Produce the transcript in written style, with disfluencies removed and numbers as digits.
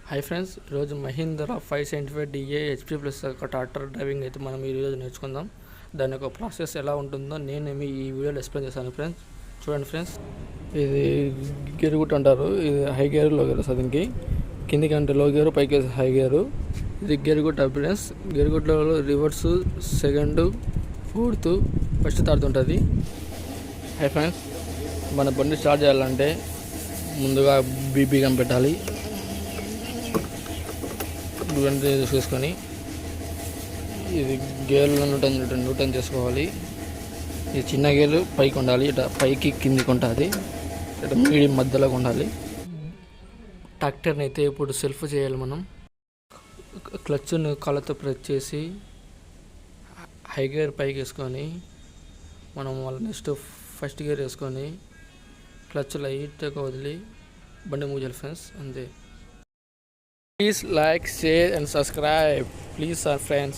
Hi friends, ఈరోజు Mahindra 575DA HP plus ఒక tractor driving అయితే మనం ఈరోజు నేర్చుకుందాం. దాని యొక్క ప్రాసెస్ ఎలా ఉంటుందో నేను మీ ఈ వీడియోలో ఎక్స్ప్లెయిన్ చేశాను ఫ్రెండ్స్. చూడండి ఫ్రెండ్స్, ఇది గేర్ గుట్ అంటారు. ఇది హై గేర్, లో గేర్ వస్తుంది. దీనికి కిందికి అంటే లో గేరు, పైకి హై గేరు. ఇది గేర్ గుట్ ఫ్రెండ్స్. గేర్ గుట్లో reverse, second, fourth, first, third ఉంటుంది. హై ఫ్రెండ్స్, మన బండి స్టార్ట్ చేయాలంటే ముందుగా బీగం పెట్టాలి. చూసుకొని ఇది గేర్లో న్యూటన్ చేసుకోవాలి. ఇది చిన్న గేర్లు పైకి ఉండాలి, ఇట్లా పైకి కిందికి ఉంటుంది, ఇట్లా మీడియం మధ్యలోకి ఉండాలి. ట్రాక్టర్ని అయితే ఇప్పుడు సెల్ఫ్ చేయాలి. మనం క్లచ్ను కాళ్ళతో ప్రెస్ చేసి హై గేర్ పైకి వేసుకొని మనం నెక్స్ట్ ఫస్ట్ గేర్ వేసుకొని క్లచ్ లైట్గా వదిలి బండి మూవ్ చేయాలి ఫ్రెండ్స్. అంతే. Please like, share and subscribe. Please, our friends.